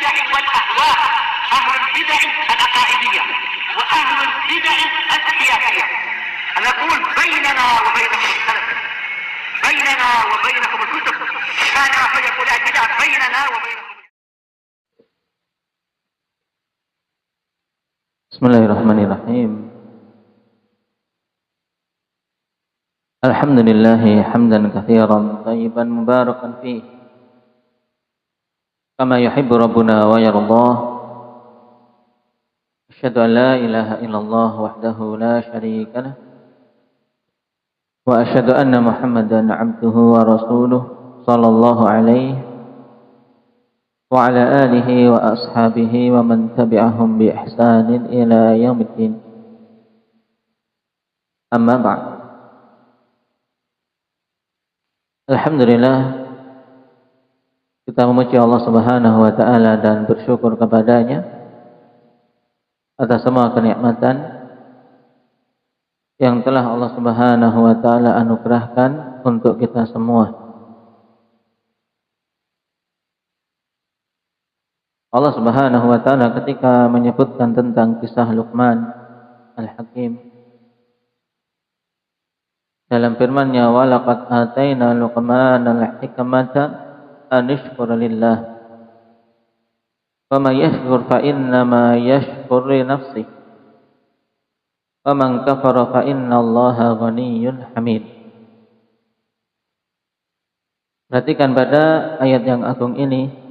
البدع والأهواء، أهل البدع العقائدية وأهل البدع السياسية. نقول بيننا وبينكم السلف، بيننا وبينكم الكتب، كان فيقول البدع بيننا وبينكم. Bismillahirrahmanirrahim. Alhamdulillah hamdan katsiran thayyiban mubarakan fihi kama yuhibbu rabbuna wa yardah. Asyhadu an la ilaha illallah wahdahu la syarika lah wa asyhadu anna Muhammadan abduhu wa rasuluh sallallahu alaihi wa ala alihi wa ashabihi wa man tabi'ahum bi ihsanin ila yaumiddin. Amma ba'd. Alhamdulillah, kita memuji Allah Subhanahu wa taala dan bersyukur kepadanya atas semua kenikmatan yang telah Allah Subhanahu wa taala anugerahkan untuk kita semua. Allah Subhanahu wa taala ketika menyebutkan tentang kisah Luqman Al-Hakim dalam firman-Nya, wa laqad ataina Luqmana al-hikmata an yashkura lillah wa man yashkur fa inna ma yashkur li nafsihi wa man kafara fa inna Allaha ghaniyyun hamid. Perhatikan pada ayat yang agung ini.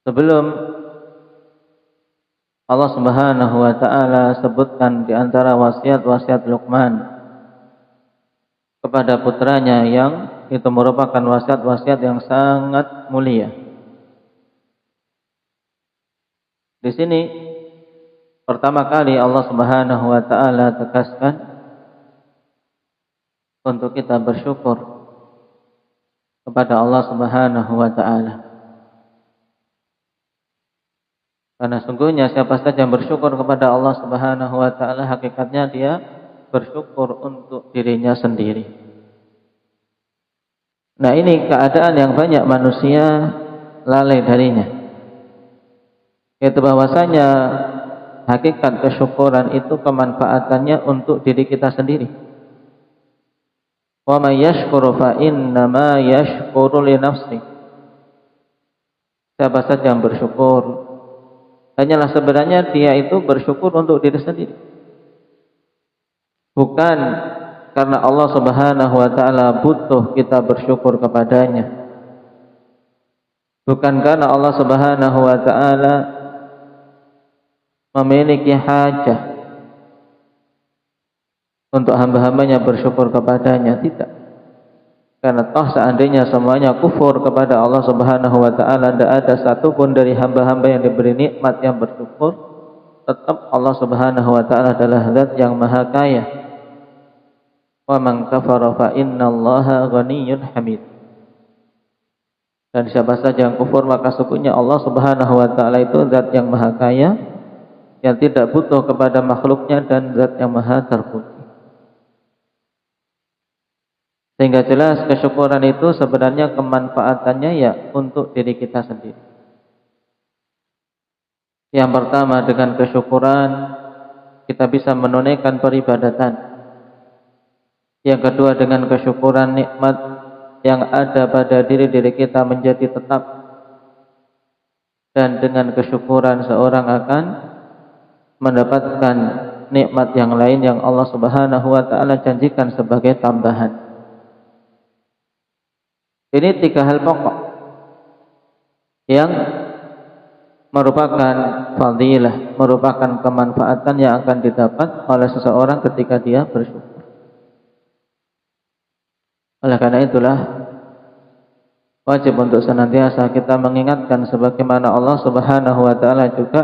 Sebelum Allah Subhanahu wa taala sebutkan di antara wasiat-wasiat Luqman kepada putranya yang itu merupakan wasiat-wasiat yang sangat mulia. Di sini pertama kali Allah Subhanahu wa taala tegaskan untuk kita bersyukur kepada Allah Subhanahu wa taala. Karena sungguhnya siapa saja yang bersyukur kepada Allah Subhanahu wa taala, hakikatnya dia bersyukur untuk dirinya sendiri. Nah, ini keadaan yang banyak manusia lalai darinya. Yaitu bahwasanya hakikat kesyukuran itu kemanfaatannya untuk diri kita sendiri. Wa may yashkuru fa inna ma yashkuru li nafsi. Siapa saja yang bersyukur, hanyalah sebenarnya dia itu bersyukur untuk diri sendiri. Bukan karena Allah Subhanahu wa taala butuh kita bersyukur kepadanya. Bukan karena Allah Subhanahu wa taala memiliki hajat untuk hamba-hambanya bersyukur kepadanya, tidak. Karena toh seandainya semuanya kufur kepada Allah Subhanahu wa taala, tidak ada satupun dari hamba-hamba yang diberi nikmat yang bersyukur, tetap Allah Subhanahu wa taala adalah zat yang maha kaya. Wa man kafara fa innallaha ghaniyyun hamid. Dan siapa saja yang kufur, maka sesungguhnya Allah Subhanahu wa taala itu zat yang maha kaya, yang tidak butuh kepada makhluknya dan zat yang maha terpuji. Sehingga jelas kesyukuran itu sebenarnya kemanfaatannya ya untuk diri kita sendiri. Yang pertama, dengan kesyukuran kita bisa menunaikan peribadatan. Yang kedua, dengan kesyukuran nikmat yang ada pada diri-diri kita menjadi tetap. Dan dengan kesyukuran seorang akan mendapatkan nikmat yang lain yang Allah Subhanahu wa taala janjikan sebagai tambahan. Ini tiga hal pokok yang merupakan fadilah, merupakan kemanfaatan yang akan didapat oleh seseorang ketika dia bersyukur. Oleh karena itulah wajib untuk senantiasa kita mengingatkan sebagaimana Allah Subhanahu wa taala juga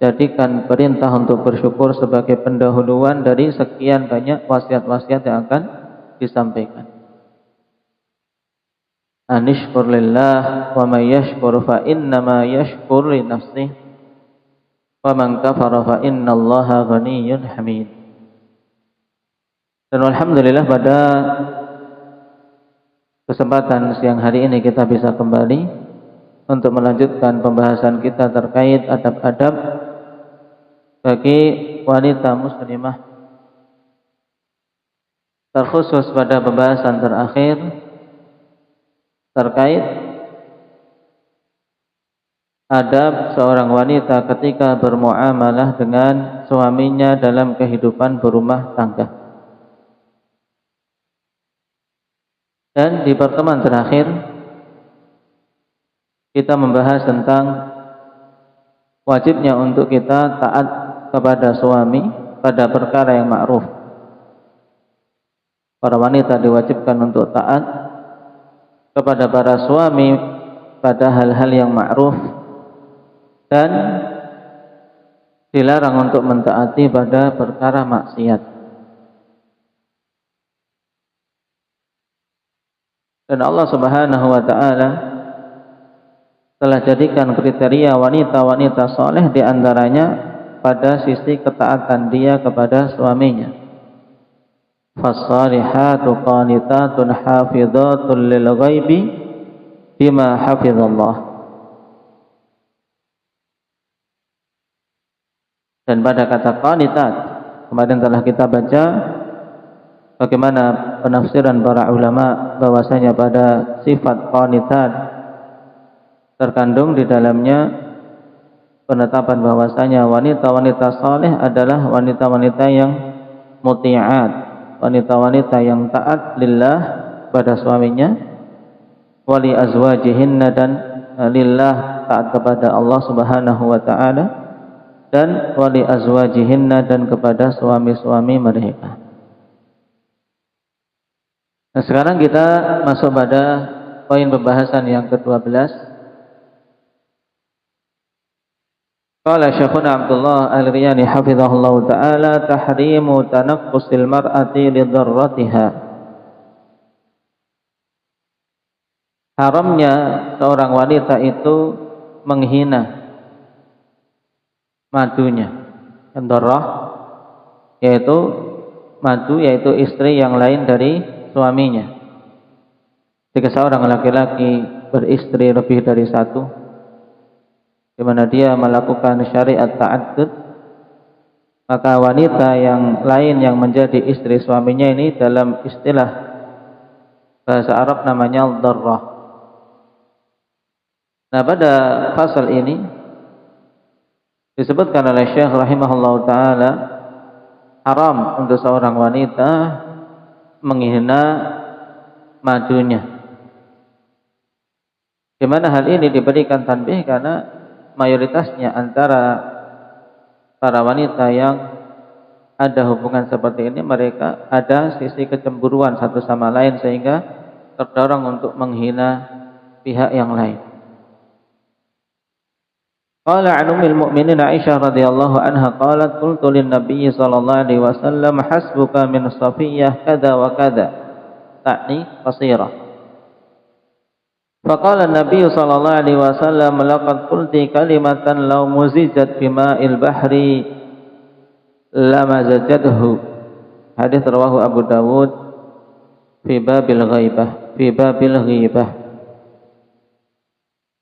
jadikan perintah untuk bersyukur sebagai pendahuluan dari sekian banyak wasiat-wasiat yang akan disampaikan. Anishkur lillah wa may yashkur fa inna ma yashkur li nafsihi wa man kafara fa innallaha ghaniyyun hamid. Dan alhamdulillah pada kesempatan siang hari ini kita bisa kembali untuk melanjutkan pembahasan kita terkait adab-adab bagi wanita muslimah, terkhusus pada pembahasan terakhir terkait adab seorang wanita ketika bermuamalah dengan suaminya dalam kehidupan berumah tangga. Dan di pertemuan terakhir kita membahas tentang wajibnya untuk kita taat kepada suami pada perkara yang ma'ruf. Para wanita diwajibkan untuk taat kepada para suami pada hal-hal yang ma'ruf dan dilarang untuk mentaati pada perkara maksiat. Dan Allah Subhanahu wa taala telah jadikan kriteria wanita-wanita soleh di antaranya pada sisi ketaatan dia kepada suaminya. Fas-salihatu qanitatun hafidhatun lil ghaibi bima hafizallah. Dan pada kata qanitat, kemarin telah kita baca bagaimana penafsiran para ulama bahwasanya pada sifat qanitat terkandung di dalamnya penetapan bahwasanya wanita-wanita saleh adalah wanita-wanita yang muti'at, wanita-wanita yang taat lillah pada suaminya, wali azwajihinna dan lillah taat kepada Allah Subhanahu wa taala, dan wali azwajihinna dan kepada suami-suami mereka. Nah, sekarang kita masuk pada poin pembahasan yang ke-12. Qala Syekhuna Abdullah Al-Riyani hafizahullahu ta'ala tahrimu tanaqqusil mar'ati li dharratiha. Haramnya seorang wanita itu menghina madunya. Dharrah yaitu madu, yaitu istri yang lain dari suaminya. Jika seorang laki-laki beristri lebih dari satu, di mana dia melakukan syariat ta'addud, maka wanita yang lain yang menjadi istri suaminya ini dalam istilah bahasa Arab namanya dharrah. Nah, pada pasal ini disebutkan oleh Syekh rahimahullahu ta'ala haram untuk seorang wanita menghina madunya. Di mana hal ini diberikan tanbih karena mayoritasnya antara para wanita yang ada hubungan seperti ini, mereka ada sisi kecemburuan satu sama lain sehingga terdorong untuk menghina pihak yang lain. Qala an ummil mu'minin Aisyah radhiyallahu anha qalat qultu lin nabiy sallallahu alaihi wasallam hasbuka min Safiyyah kada wa kada, ta'ni qasirah. Faqala an-nabiy sallallahu alaihi wasallam laqad qulti kalimatan law muzijat bima'il bahri lamazajathu. Hadis rawahu Abu Dawud fi babil ghibah.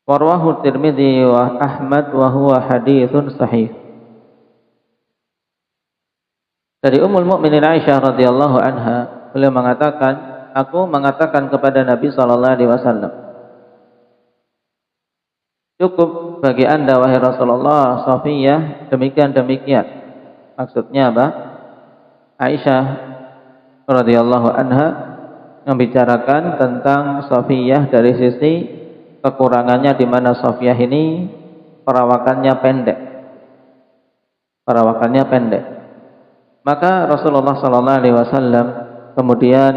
Wa rawahu Tirmidzi wa Ahmad wa huwa haditsun sahih. Dari Ummul Mukminin Aisyah radhiyallahu anha, beliau mengatakan, aku mengatakan kepada Nabi sallallahu alaihi wasallam, cukup bagi anda wahai Rasulullah Safiyyah demikian. Maksudnya apa? Aisyah radhiyallahu anha membicarakan tentang Safiyyah dari sisi kekurangannya, di mana Safiyyah ini perawakannya pendek. Maka Rasulullah sallallahu alaihi wasallam kemudian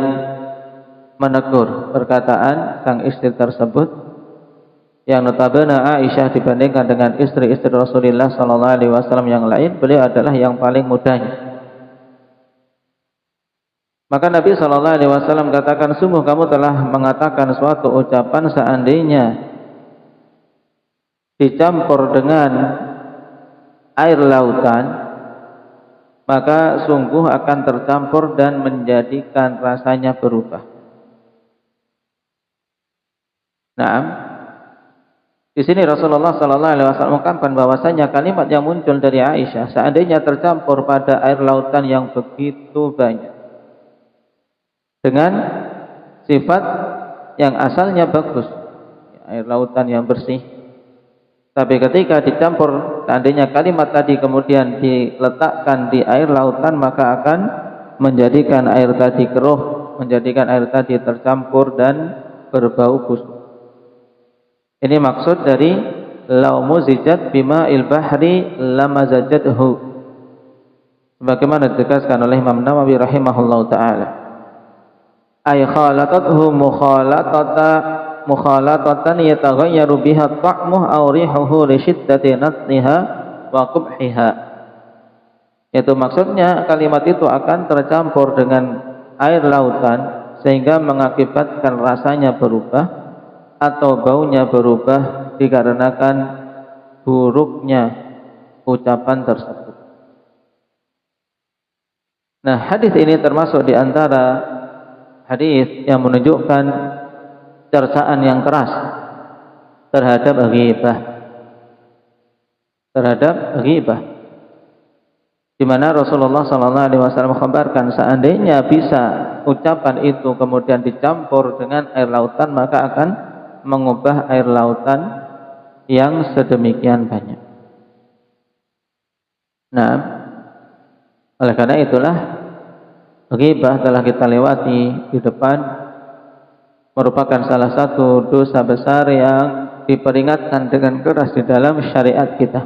menegur perkataan sang istri tersebut, yang notabene Aisyah dibandingkan dengan istri-istri Rasulullah sallallahu alaihi wasallam yang lain, beliau adalah yang paling mudanya. Maka Nabi sallallahu alaihi wasallam katakan, sungguh kamu telah mengatakan suatu ucapan seandainya dicampur dengan air lautan, maka sungguh akan tercampur dan menjadikan rasanya berubah. Naam. Di sini Rasulullah sallallahu alaihi wasallam mengungkapkan bahwasanya kalimat yang muncul dari Aisyah seandainya tercampur pada air lautan yang begitu banyak dengan sifat yang asalnya bagus, air lautan yang bersih, tapi ketika dicampur seandainya kalimat tadi kemudian diletakkan di air lautan, maka akan menjadikan air tadi keruh, menjadikan air tadi tercampur dan berbau busuk. Ini maksud dari lau muzijat bima il bahri lamazajathu, sebagaimana ditegaskan oleh Imam Nawawi rahimahullahu taala, ay khalatathu mukhalatatan yataghayyaru biha ta'muhu aw rihuhu li shiddati natniha wa qubhiha. Yaitu maksudnya kalimat itu akan tercampur dengan air lautan sehingga mengakibatkan rasanya berubah atau baunya berubah dikarenakan buruknya ucapan tersebut. Nah, hadis ini termasuk di antara hadis yang menunjukkan cercaan yang keras terhadap ghibah, di mana Rasulullah sallallahu alaihi wasallam mengkhabarkan seandainya bisa ucapan itu kemudian dicampur dengan air lautan, maka akan mengubah air lautan yang sedemikian banyak. Nah, oleh karena itulah ghibah telah kita lewati di depan, merupakan salah satu dosa besar yang diperingatkan dengan keras di dalam syariat kita.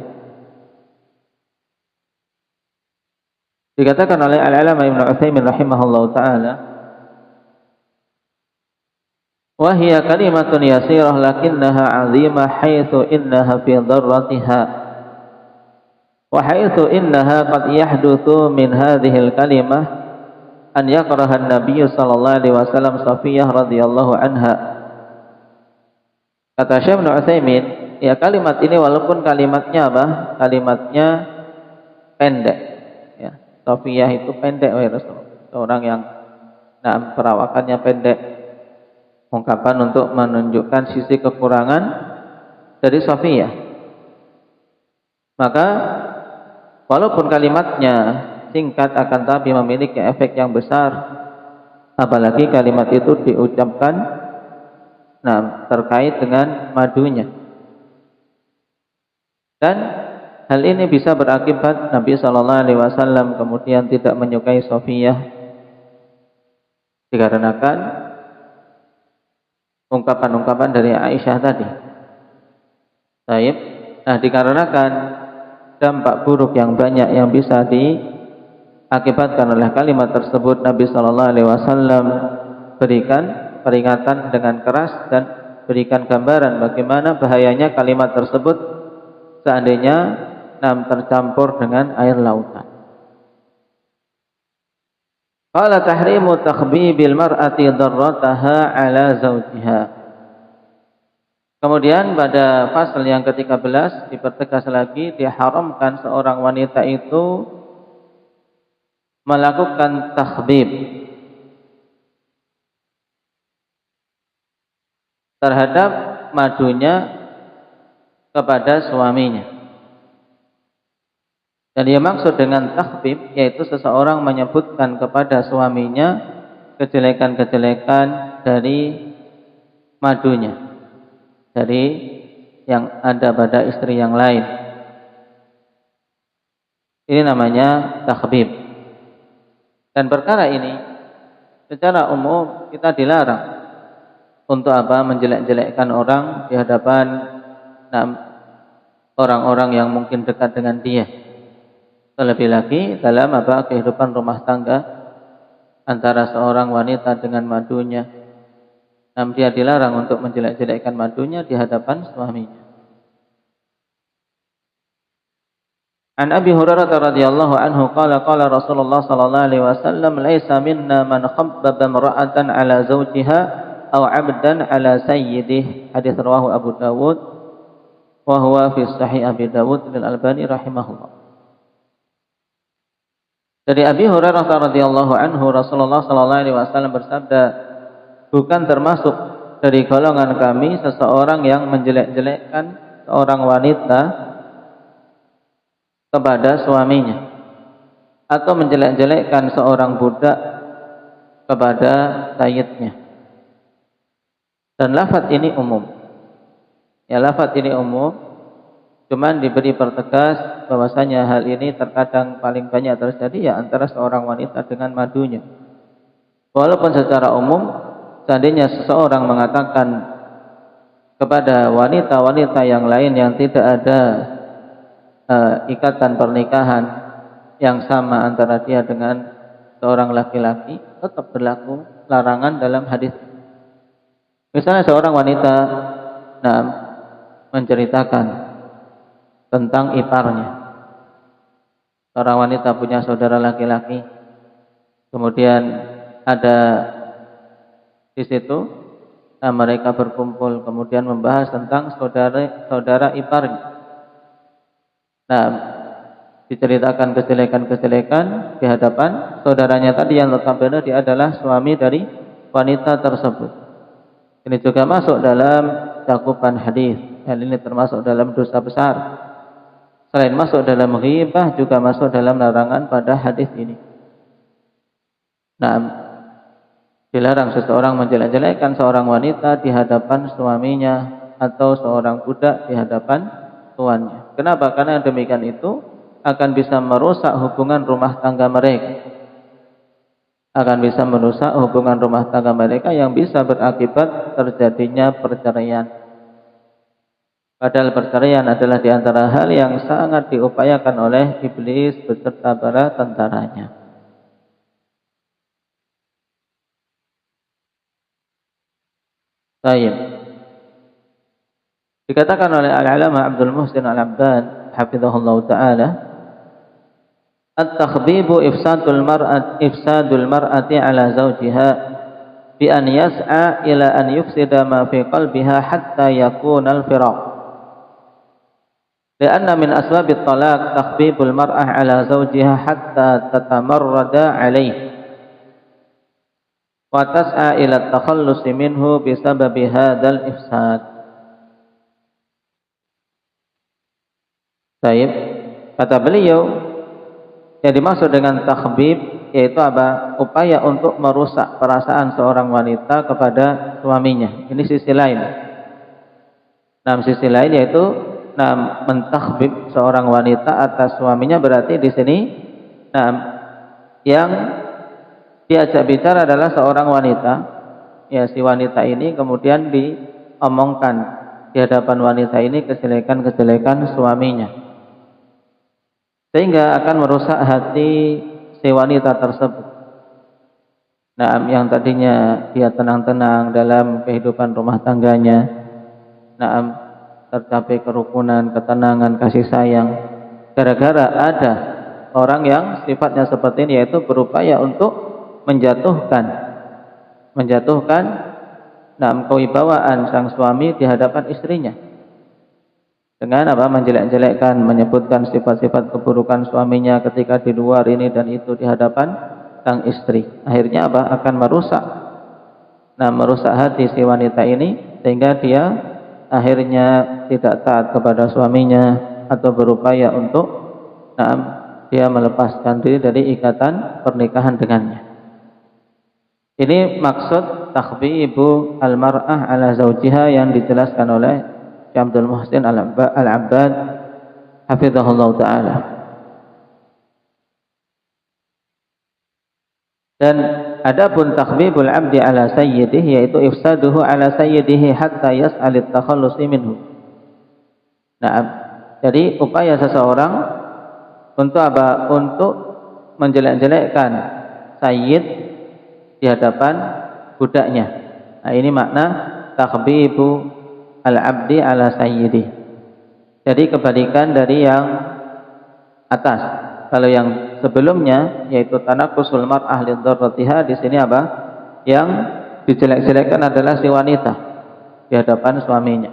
Dikatakan oleh Al-Alama Ibnu Utsaimin rahimahullahu taala, wa hiya kalimatun yasirah lakinnaha 'azimah haitsu innaha fi dharratiha wa haitsu innaha qad yahdutsu min hadhihi al-kalimah an yakraha an-nabiy sallallahu alaihi wasallam Safiyah radhiyallahu anha. Kata Syekh Ibnu Utsaimin, ya kalimat ini walaupun kalimatnya kalimatnya pendek, ya. Safiyah itu pendek, seorang yang perawakannya pendek. Ungkapan untuk menunjukkan sisi kekurangan dari Safiyah. Maka walaupun kalimatnya singkat akan tapi memiliki efek yang besar, apalagi kalimat itu diucapkan terkait dengan madunya. Dan hal ini bisa berakibat Nabi sallallahu alaihi wasallam kemudian tidak menyukai Safiyah dikarenakan ungkapan-ungkapan dari Aisyah tadi. Baik. Nah, dikarenakan dampak buruk yang banyak yang bisa diakibatkan oleh kalimat tersebut, Nabi sallallahu alaihi wasallam berikan peringatan dengan keras dan berikan gambaran bagaimana bahayanya kalimat tersebut seandainya tercampur dengan air lautan. Qala tahrimu takhbibil mar'ati darrataha ala zawjiha. Kemudian pada pasal yang ke-13 dipertegas lagi, diharamkan seorang wanita itu melakukan takhbib terhadap madunya kepada suaminya. Dan yang maksud dengan takhbib yaitu seseorang menyebutkan kepada suaminya kejelekan-kejelekan dari madunya, dari yang ada pada istri yang lain. Ini namanya takhbib. Dan perkara ini secara umum kita dilarang untuk menjelek-jelekkan orang di hadapan orang-orang yang mungkin dekat dengan dia. Terlebih lagi dalam kehidupan rumah tangga antara seorang wanita dengan madunya. Dia dilarang untuk menjelek-jelekkan madunya di hadapan suaminya. An Abi Hurairah radhiyallahu anhu qala Rasulullah sallallahu alaihi wasallam laisa minna man khabbaba imra'atan ala zawjiha aw 'abdan ala sayyidih. Hadis rawahu Abu Dawud wa huwa fi sahih Abi Dawud lil Albani rahimahullah. Dari Abi Hurairah radhiyallahu anhu Rasulullah sallallahu alaihi wasallam bersabda, bukan termasuk dari golongan kami seseorang yang menjelek-jelekkan seorang wanita kepada suaminya, atau menjelek-jelekkan seorang budak kepada sayyidnya. Dan lafaz ini umum. Ya, lafaz ini umum, cuman diberi pertegas bahwasanya hal ini terkadang paling banyak terjadi ya antara seorang wanita dengan madunya. Walaupun secara umum, seandainya seseorang mengatakan kepada wanita-wanita yang lain yang tidak ada ikatan pernikahan yang sama antara dia dengan seorang laki-laki, tetap berlaku larangan dalam hadis. Misalnya seorang wanita menceritakan tentang iparnya. Seorang wanita punya saudara laki-laki, kemudian ada di situ mereka berkumpul kemudian membahas tentang saudara iparnya. Diceritakan kejelekan-kejelekan di hadapan saudaranya tadi yang notabene dia adalah suami dari wanita tersebut. Ini juga masuk dalam cakupan hadis. Hal ini termasuk dalam dosa besar. Selain masuk dalam ghibah, juga masuk dalam larangan pada hadis ini. Dilarang seseorang menjelek-jelekkan seorang wanita di hadapan suaminya atau seorang budak di hadapan tuannya. Kenapa? Karena demikian itu akan bisa merusak hubungan rumah tangga mereka. Akan bisa merusak hubungan rumah tangga mereka yang bisa berakibat terjadinya perceraian. Padahal perceraian adalah di antara hal yang sangat diupayakan oleh iblis beserta para tentaranya. Baik. Dikatakan oleh Al-Alama Abdul Muhsin Al-Abbad hafizahullah ta'ala, at-takhbibu ifsadul mar'ati ala zawjiha bi an yas'a ila an yufsida ma fi qalbiha hatta yakuna al-firaq. Lianna min asbabit talaq takhbibul mar'ah ala zawjiha hatta tatamarrada alayhi wa tas'a ila at-takhallus minhu bisababi hadzal ifsad. Baik, kata beliau, yang dimaksud dengan takhbib yaitu apa? Upaya untuk merusak perasaan seorang wanita kepada suaminya. Ini sisi lain. Sisi lain yaitu mentakhbib seorang wanita atas suaminya, berarti di sini yang diajak bicara adalah seorang wanita. Ya, si wanita ini kemudian diomongkan di hadapan wanita ini kejelekan-kejelekan suaminya, sehingga akan merusak hati si wanita tersebut. Yang tadinya dia tenang-tenang dalam kehidupan rumah tangganya, tercapai kerukunan, ketenangan, kasih sayang, gara-gara ada orang yang sifatnya seperti ini, yaitu berupaya untuk menjatuhkan kewibawaan sang suami di hadapan istrinya. Dengan apa? Menjelek-jelekkan, menyebutkan sifat-sifat keburukan suaminya ketika di luar ini dan itu di hadapan sang istri. Akhirnya apa? Akan merusak hati si wanita ini, sehingga dia akhirnya tidak taat kepada suaminya atau berupaya untuk dia melepaskan diri dari ikatan pernikahan dengannya. Ini maksud takhbibu al-mar'ah ala zawjiha yang dijelaskan oleh Abdul Muhsin Al-Abbad hafizahullah ta'ala. Dan adapun takhbibul abdi ala sayyidih, yaitu ifsaduhu ala sayyidihi hatta yas'alit takhallusi minhu. Jadi upaya seseorang untuk apa? Untuk menjelek-jelekkan sayyid di hadapan budaknya. Ini makna takhbibu al-abdi ala sayyidi. Jadi kebalikan dari yang atas. Kalau yang sebelumnya yaitu tanakusul mar'ah lidarratiha, di sini apa? Yang dijelek-jelekkan adalah si wanita di hadapan suaminya.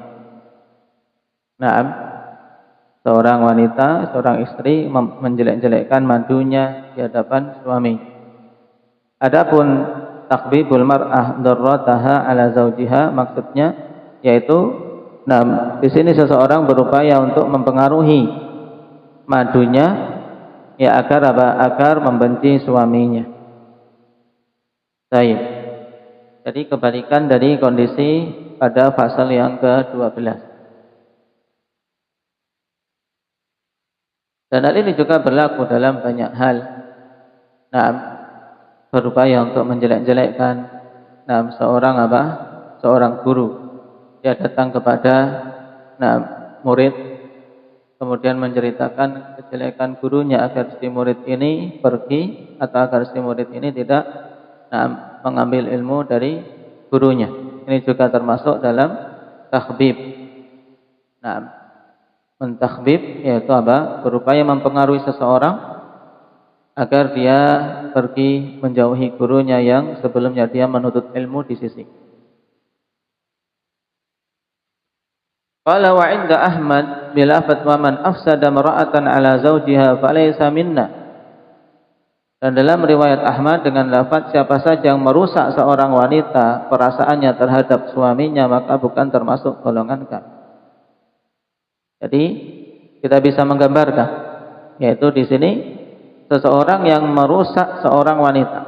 Seorang wanita, seorang istri menjelek-jelekkan madunya di hadapan suami. Adapun takbibul mar'ah darrataha ala zaujiha, maksudnya yaitu di sini seseorang berupaya untuk mempengaruhi madunya ya agar apa? Agar membenci suaminya. Baik. Jadi kebalikan dari kondisi pada pasal yang ke-12. Dan hal ini juga berlaku dalam banyak hal. Berupaya untuk menjelek-jelekkan seorang guru. Dia datang kepada murid, kemudian menceritakan kejelekan gurunya agar si murid ini pergi atau agar si murid ini tidak mengambil ilmu dari gurunya. Ini juga termasuk dalam takhbib. Mentakhbib yaitu apa? Berupaya mempengaruhi seseorang agar dia pergi menjauhi gurunya yang sebelumnya dia menuntut ilmu di sisi. Qala wa 'inda Ahmad bilafat wa man afsada mar'atan 'ala zawjiha falaysa minna. Dan dalam riwayat Ahmad dengan lafaz siapa saja yang merusak seorang wanita perasaannya terhadap suaminya maka bukan termasuk golongan kami. Jadi kita bisa menggambarkan yaitu di sini seseorang yang merusak seorang wanita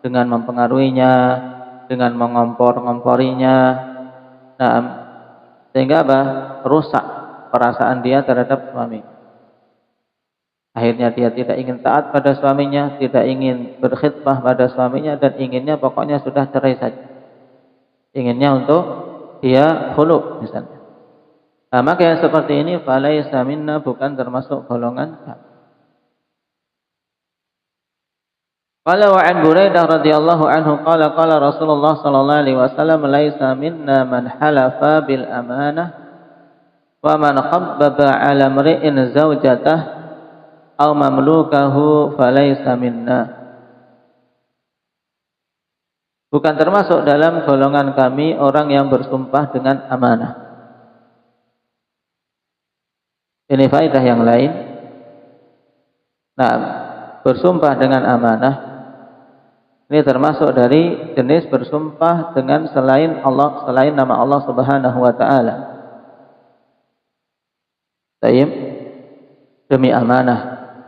dengan mempengaruhinya, dengan mengompor-ngomporinya, sehingga apa? Rusak perasaan dia terhadap suami. Akhirnya dia tidak ingin taat pada suaminya, tidak ingin berkhidmah pada suaminya, dan inginnya pokoknya sudah cerai saja. Inginnya untuk dia khulu misalnya. Maka yang seperti ini falaysa minna, bukan termasuk golongan kami. Qala wa 'an Buraidah radhiyallahu anhu qala qala Rasulullah sallallahu alaihi wasallam laisa minna man halafa bil amanah wa man khabbaba 'ala imri'in zawjatah aw mamlukahu falaysa minna. Bukan termasuk dalam golongan kami orang yang bersumpah dengan amanah. Ini faedah yang lain. Bersumpah dengan amanah ini termasuk dari jenis bersumpah dengan selain Allah, selain nama Allah Subhanahu wa taala. Demi amanah,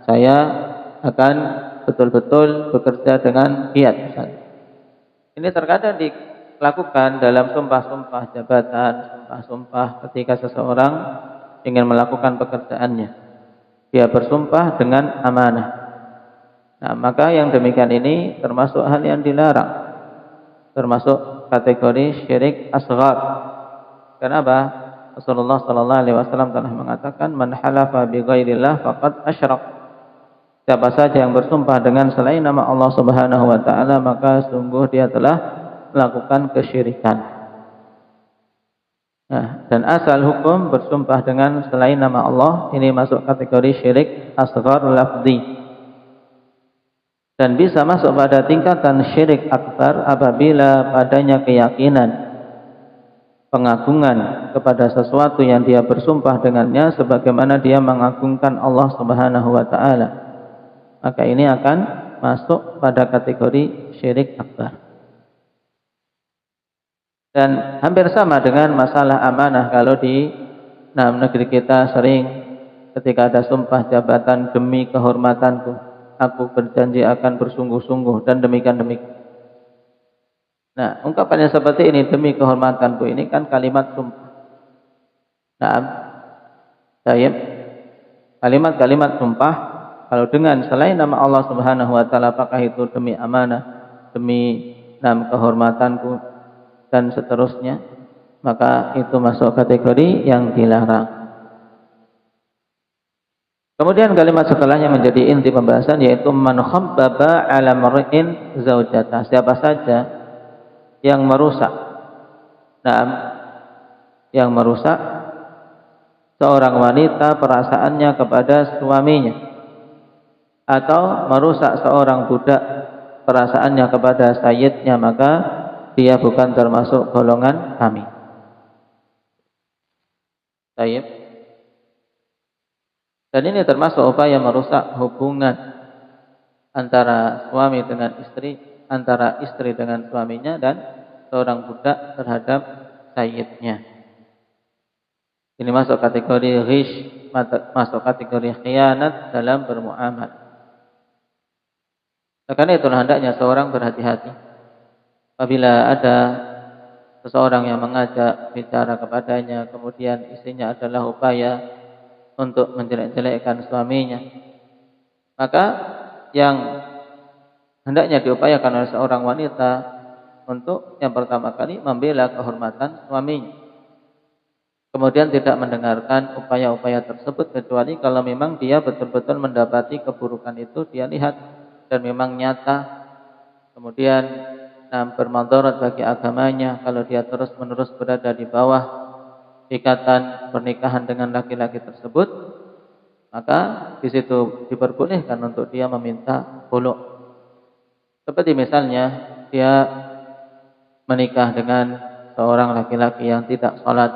saya akan betul-betul bekerja dengan giat misalnya. Ini terkadang dilakukan dalam sumpah-sumpah jabatan, sumpah-sumpah ketika seseorang ingin melakukan pekerjaannya. Dia bersumpah dengan amanah. Maka yang demikian ini termasuk hal yang dilarang, termasuk kategori syirik asghar. Kenapa? Rasulullah sallallahu alaihi wasallam telah mengatakan man halafa bi ghairillah faqad asyrak. Siapa saja yang bersumpah dengan selain nama Allah Subhanahu wa taala maka sungguh dia telah melakukan kesyirikan. Dan asal hukum bersumpah dengan selain nama Allah ini masuk kategori syirik asghar lafzi. Dan bisa masuk pada tingkatan syirik akbar apabila padanya keyakinan, pengagungan kepada sesuatu yang dia bersumpah dengannya sebagaimana dia mengagungkan Allah Subhanahu wa taala. Maka ini akan masuk pada kategori syirik akbar. Dan hampir sama dengan masalah amanah kalau di negeri kita sering ketika ada sumpah jabatan demi kehormatanku, aku berjanji akan bersungguh-sungguh dan demikian. Ungkapannya seperti ini, demi kehormatanku, ini kan kalimat sumpah. Kalimat-kalimat sumpah kalau dengan selain nama Allah Subhanahu wa taala, apakah itu demi amanah, demi kehormatanku dan seterusnya, maka itu masuk kategori yang dilarang. Kemudian kalimat setelahnya menjadi inti pembahasan yaitu man khabbaba 'ala mar'in zaujata. Siapa saja yang merusak seorang wanita perasaannya kepada suaminya atau merusak seorang budak perasaannya kepada sayyidnya, maka dia bukan termasuk golongan kami. Baik. Dan ini termasuk upaya merusak hubungan antara suami dengan istri antara istri dengan suaminya dan seorang budak terhadap sayyidnya. Ini masuk kategori ghish, masuk kategori khianat dalam bermuamalah. Karena itulah hendaknya seorang berhati-hati apabila ada seseorang yang mengajak bicara kepadanya, kemudian isinya adalah upaya untuk menjelek-jelekkan suaminya, maka yang hendaknya diupayakan oleh seorang wanita untuk yang pertama kali membela kehormatan suaminya, kemudian tidak mendengarkan upaya-upaya tersebut kecuali kalau memang dia betul-betul mendapati keburukan itu dia lihat dan memang nyata, kemudian bermadarat bagi agamanya kalau dia terus-menerus berada di bawah ikatan pernikahan dengan laki-laki tersebut, maka di situ diperbolehkan untuk dia meminta khulu'. Seperti misalnya dia menikah dengan seorang laki-laki yang tidak sholat,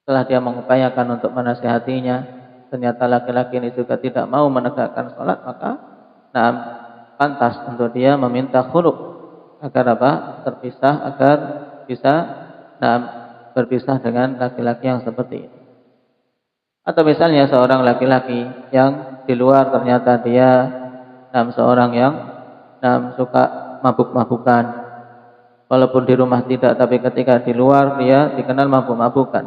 setelah dia mengupayakan untuk menasihatinya, ternyata laki-laki ini juga tidak mau menegakkan sholat, maka pantas untuk dia meminta khulu' agar terpisah, agar bisa berpisah dengan laki-laki yang seperti itu. Atau misalnya seorang laki-laki yang di luar ternyata dia seorang yang suka mabuk-mabukan, walaupun di rumah tidak, tapi ketika di luar dia dikenal mabuk-mabukan,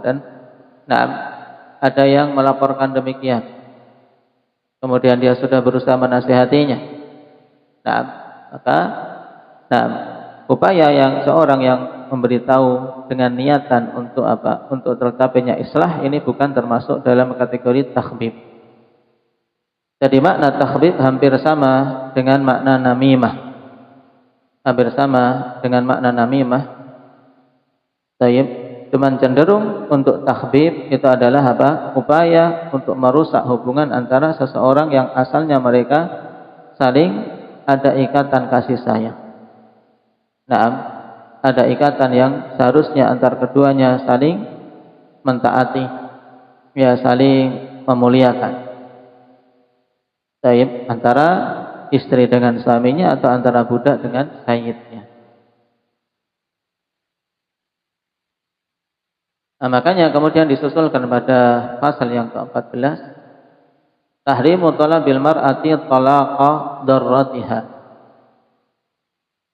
dan ada yang melaporkan demikian. Kemudian dia sudah berusaha menasihatinya. Maka upaya yang seorang yang memberitahu dengan niatan untuk untuk tercapainya islah ini bukan termasuk dalam kategori takhbib. Jadi makna takhbib hampir sama dengan makna namimah. Hampir sama dengan makna namimah. Cuman cenderung untuk takhbib itu adalah upaya untuk merusak hubungan antara seseorang yang asalnya mereka saling ada ikatan kasih sayang. Ada ikatan yang seharusnya antar keduanya saling mentaati, ya saling memuliakan. Antara istri dengan suaminya atau antara budak dengan sayyidnya. Makanya kemudian disusulkan pada pasal yang ke-14, tahrimu talabil mar'ati talaqa darratiha.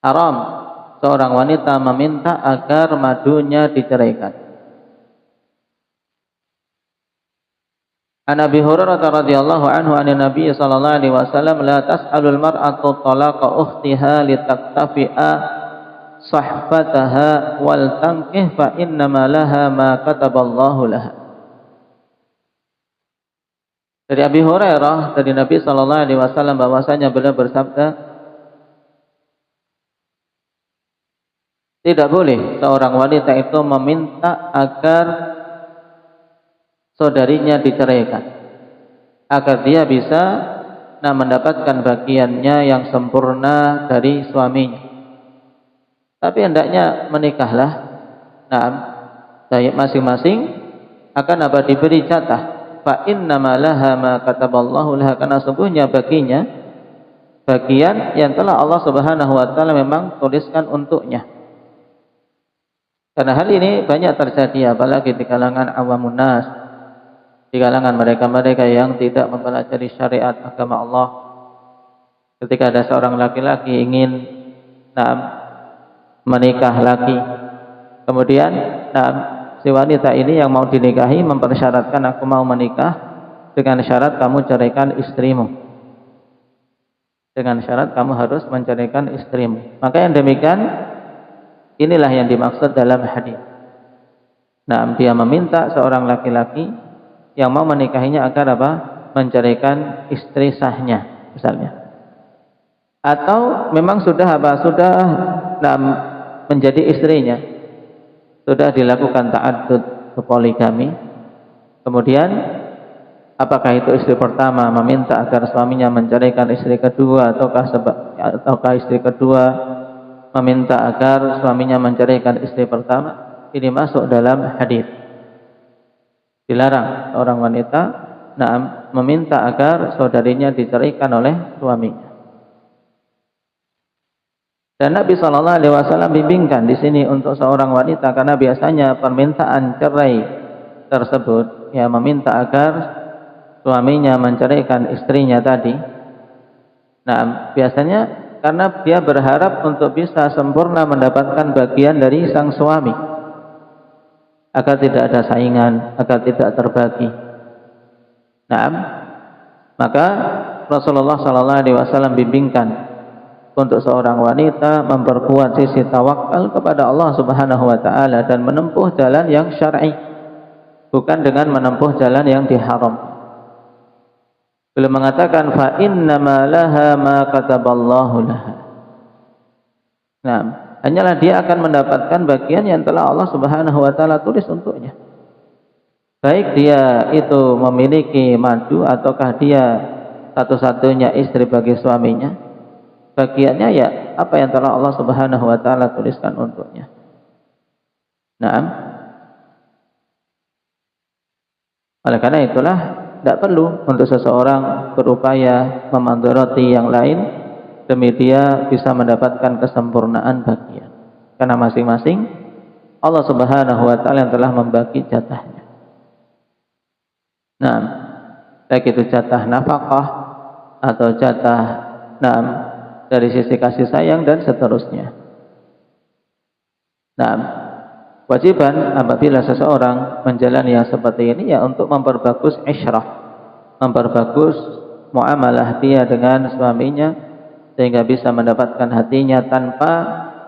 Haram seorang wanita meminta agar madunya diceraikan. An Abi Hurairah radhiyallahu anhu anin Nabi sallallahu alaihi wasallam, la tas'alul mar'atu talaqa ukhtiha litaktafi'a sahbataha wal tankih fa innama laha ma kataballahu laha. Dari Abi Hurairah dari Nabi sallallahu alaihi wasallam bahwasanya beliau bersabda, tidak boleh seorang wanita itu meminta agar saudarinya diceraikan, agar dia bisa mendapatkan bagiannya yang sempurna dari suaminya. Tapi hendaknya menikahlah. Masing-masing akan diberi jatah. Fa innama laha ma kataballahu laha, karena sungguhnya baginya bagian yang telah Allah Subhanahu wa taala memang tuliskan untuknya. Karena hal ini banyak terjadi apalagi di kalangan awamun nas, di kalangan mereka-mereka yang tidak mempelajari syariat agama Allah. Ketika ada seorang laki-laki ingin menikah lagi, kemudian si wanita ini yang mau dinikahi mempersyaratkan, aku mau menikah dengan syarat kamu ceraikan istrimu, dengan syarat kamu harus menceraikan istrimu. Maka yang demikian inilah yang dimaksud dalam hadis. Dia meminta seorang laki-laki yang mau menikahinya agar menceraikan istri sahnya misalnya, atau memang sudah menjadi istrinya, sudah dilakukan ta'addud, poligami. Kemudian apakah itu istri pertama meminta agar suaminya menceraikan istri kedua, ataukah istri kedua meminta agar suaminya menceraikan istri pertama? Ini masuk dalam hadis. Dilarang seorang wanita meminta agar saudarinya diceraikan oleh suaminya. Dan Nabi Shallallahu Alaihi Wasallam bimbingkan di sini untuk seorang wanita, karena biasanya permintaan cerai tersebut ya meminta agar suaminya menceraikan istrinya tadi. Nah, biasanya karena dia berharap untuk bisa sempurna mendapatkan bagian dari sang suami, agar tidak ada saingan, agar tidak terbagi. Nah, maka Rasulullah Shallallahu Alaihi Wasallam bimbingkan untuk seorang wanita memperkuat sisi tawakal kepada Allah Subhanahu wa taala dan menempuh jalan yang syar'i, bukan dengan menempuh jalan yang diharam. Beliau mengatakan fa innama laha ma kataballahu laha. Nah, hanyalah dia akan mendapatkan bagian yang telah Allah Subhanahu wa taala tulis untuknya. Baik dia itu memiliki madu ataukah dia satu-satunya istri bagi suaminya, bagiannya ya apa yang telah Allah Subhanahu wa taala tuliskan untuknya. Naam. Oleh karena itulah tidak perlu untuk seseorang berupaya memandarati yang lain demi dia bisa mendapatkan kesempurnaan bagian. Karena masing-masing Allah Subhanahu wa taala yang telah membagi jatahnya. Naam. Baik itu jatah nafkah atau jatah dari sisi kasih sayang dan seterusnya. Nah, kewajiban apabila seseorang menjalani yang seperti ini ya untuk memperbagus isyrah, memperbagus muamalah dia dengan suaminya sehingga bisa mendapatkan hatinya tanpa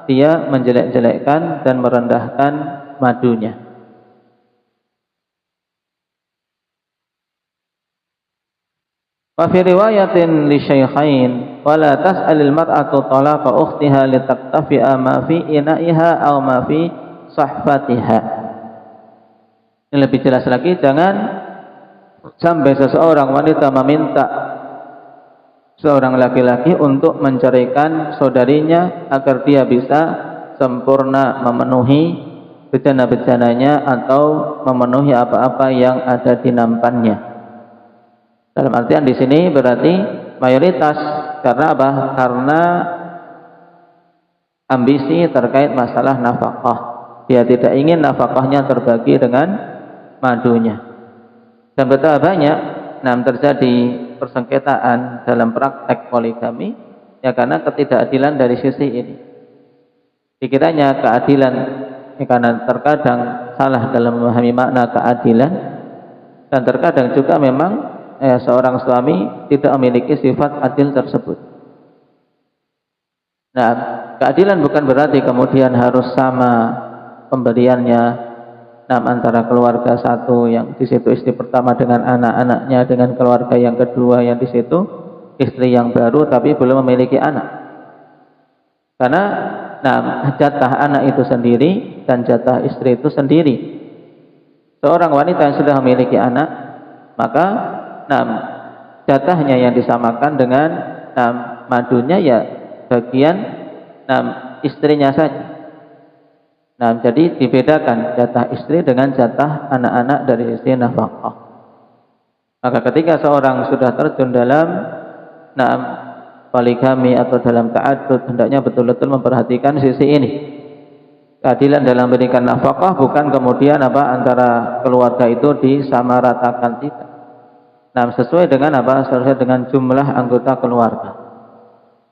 dia menjelek-jelekkan dan merendahkan madunya. Wa fi riwayatin li syaikhain wala tas'alil mar'atu talaqa ukhtiha litaktafi'a ma fi ina'iha aw ma fi sahfatiha. Ini lebih jelas lagi, jangan sampai seseorang wanita meminta seorang laki-laki untuk menceraikan saudarinya agar dia bisa sempurna memenuhi bejana-bejananya atau memenuhi apa-apa yang ada di nampannya. Dalam artian di sini berarti mayoritas karena apa? Karena ambisi terkait masalah nafkah. Dia tidak ingin nafkahnya terbagi dengan madunya. Dan betapa banyak terjadi persengketaan dalam praktek poligami ya karena ketidakadilan dari sisi ini. Dikiranya keadilan karena terkadang salah dalam memahami makna keadilan, dan terkadang juga memang seorang suami tidak memiliki sifat adil tersebut. Nah, keadilan bukan berarti kemudian harus sama pemberiannya antara keluarga satu yang di situ istri pertama dengan anak-anaknya dengan keluarga yang kedua yang di situ istri yang baru tapi belum memiliki anak. Karena jatah anak itu sendiri dan jatah istri itu sendiri. Seorang wanita yang sudah memiliki anak, maka jatahnya yang disamakan dengan madunya ya bagian istrinya saja. Jadi dibedakan jatah istri dengan jatah anak-anak dari sisi nafkah. Maka ketika seorang sudah terjun dalam poligami atau dalam ta'addud, hendaknya betul-betul memperhatikan sisi ini. Keadilan dalam memberikan nafkah bukan kemudian antara keluarga itu disamaratakan, tidak. Sesuai dengan sesuai dengan jumlah anggota keluarga.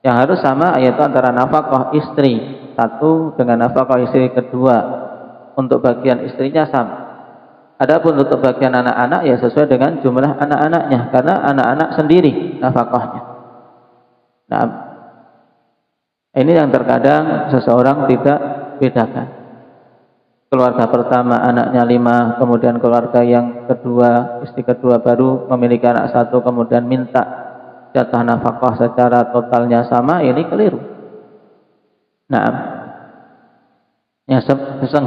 Yang harus sama yaitu antara nafkah istri satu dengan nafkah istri kedua. Untuk bagian istrinya sama. Adapun untuk bagian anak-anak ya sesuai dengan jumlah anak-anaknya, karena anak-anak sendiri nafkahnya. Ini yang terkadang seseorang tidak bedakan. Keluarga pertama anaknya 5, kemudian keluarga yang kedua, istri kedua baru memiliki anak 1, kemudian minta jatah nafkah secara totalnya sama, ini keliru. Yang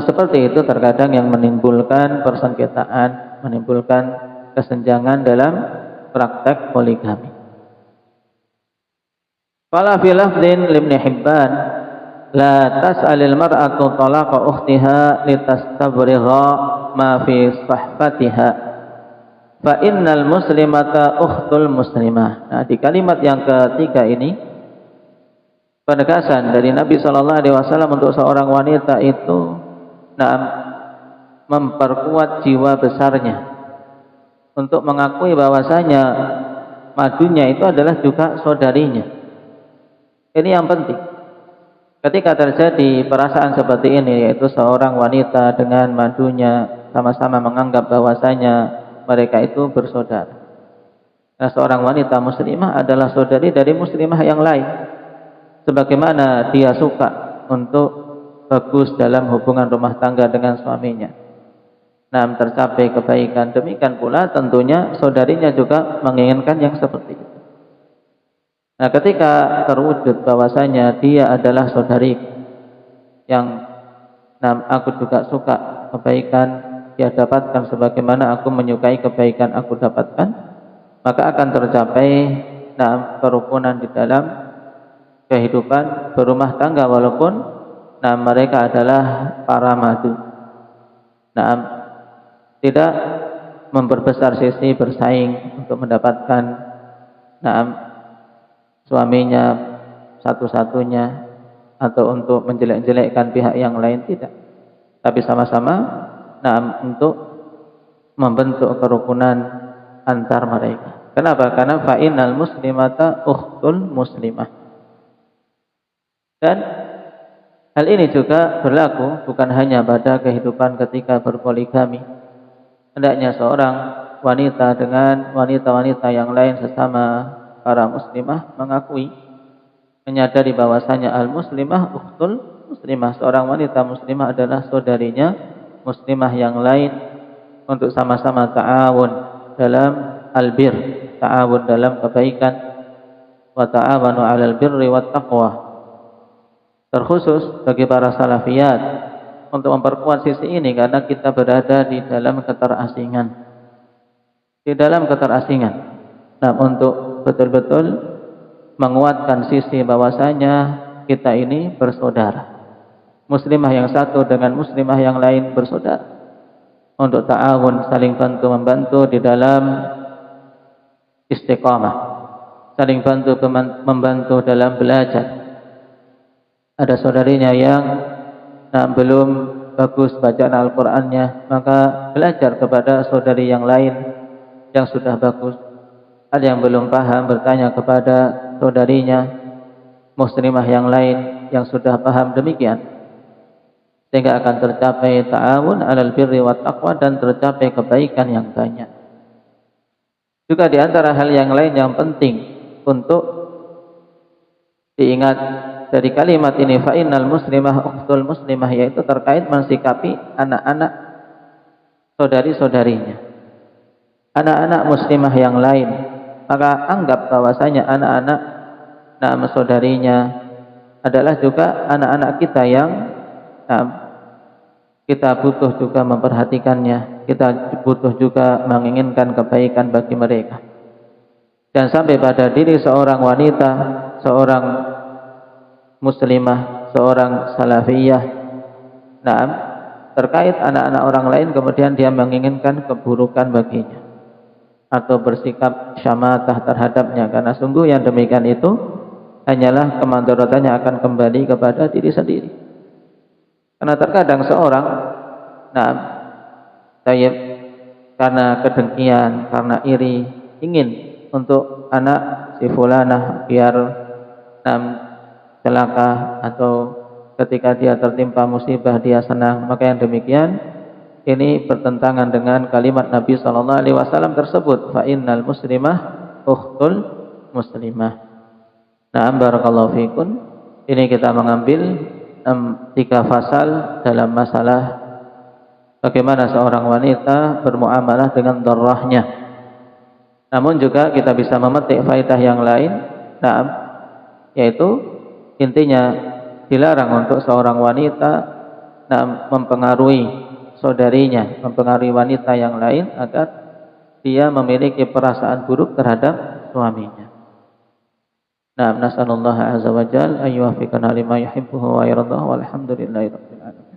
seperti itu terkadang yang menimbulkan persengketaan, menimbulkan kesenjangan dalam praktek poligami. Qala fi lafdhin Ibnu Hibban la tas'alil mar'atu talaqa ukhtiha litastabrigha ma fi sahfatiha fa innal muslimata ukhtul muslimah. Di kalimat yang ketiga ini penegasan dari Nabi Shallallahu Alaihi Wasallam untuk seorang wanita itu memperkuat jiwa besarnya untuk mengakui bahwasanya madunya itu adalah juga saudarinya. Ini yang penting. Ketika terjadi perasaan seperti ini, yaitu seorang wanita dengan madunya sama-sama menganggap bahwasanya mereka itu bersaudara. Nah, seorang wanita muslimah adalah saudari dari muslimah yang lain. Sebagaimana dia suka untuk bagus dalam hubungan rumah tangga dengan suaminya. Nah, tercapai kebaikan, demikian pula tentunya saudarinya juga menginginkan yang seperti itu. Nah, ketika terwujud bahwasanya dia adalah saudari yang aku juga suka kebaikan dia dapatkan sebagaimana aku menyukai kebaikan aku dapatkan, maka akan tercapai kerukunan di dalam kehidupan berumah tangga walaupun mereka adalah para madu. Tidak memperbesar sisi bersaing untuk mendapatkan suaminya satu-satunya atau untuk menjelek-jelekkan pihak yang lain, tidak. Tapi sama-sama untuk membentuk kerukunan antar mereka. Kenapa? Karena fa'innal muslimata ukhtul muslimah. Dan hal ini juga berlaku bukan hanya pada kehidupan ketika berpoligami. Hendaknya seorang wanita dengan wanita-wanita yang lain sesama para muslimah mengakui, menyadari bahwasanya al-muslimah ukhtul muslimah. Seorang wanita muslimah adalah saudarinya muslimah yang lain untuk sama-sama ta'awun dalam albir, ta'awun dalam kebaikan, wa ta'awanu 'alal birri wat taqwa. Terkhusus bagi para salafiyat untuk memperkuat sisi ini karena kita berada di dalam keterasingan. Di dalam keterasingan. Nah, untuk betul-betul menguatkan sisi bahwasanya kita ini bersaudara. Muslimah yang satu dengan muslimah yang lain bersaudara. Untuk ta'awun, saling bantu membantu di dalam istiqamah. Saling bantu membantu dalam belajar. Ada saudarinya yang belum bagus bacaan Al-Qur'annya, maka belajar kepada saudari yang lain yang sudah bagus. Ada yang belum paham, bertanya kepada saudarinya muslimah yang lain yang sudah paham, demikian. Sehingga akan tercapai ta'awun 'alal birri wat taqwa dan tercapai kebaikan yang banyak. Juga di antara hal yang lain yang penting untuk diingat dari kalimat ini, fa'innal muslimah ukhtul muslimah, yaitu terkait mensikapi anak-anak saudari-saudarinya, anak-anak muslimah yang lain. Maka anggap bahwasanya anak-anak saudarinya adalah juga anak-anak kita yang kita butuh juga memperhatikannya, kita butuh juga menginginkan kebaikan bagi mereka. Dan sampai pada diri seorang wanita, seorang muslimah, seorang salafiyah, terkait anak-anak orang lain kemudian dia menginginkan keburukan baginya atau bersikap syamatah terhadapnya, karena sungguh yang demikian itu hanyalah kemadaratannya akan kembali kepada diri sendiri. Karena terkadang seorang karena kedengkian, karena iri, ingin untuk anak si fulanah biar celaka, atau ketika dia tertimpa musibah dia senang, maka yang demikian ini bertentangan dengan kalimat Nabi sallallahu alaihi wasallam tersebut, fa innal muslimah ukhtul muslimah. Barakallahu fikum. Ini kita mengambil 3 fasal dalam masalah bagaimana seorang wanita bermuamalah dengan darrahnya. Namun juga kita bisa memetik faedah yang lain, yaitu intinya dilarang untuk seorang wanita mempengaruhi saudarinya, mempengaruhi wanita yang lain agar dia memiliki perasaan buruk terhadap suaminya. Nasallallahu azza wa jalla ayyuhfiqana lima yuhibbuhu wa yardahu walhamdulillahi rabbil alamin.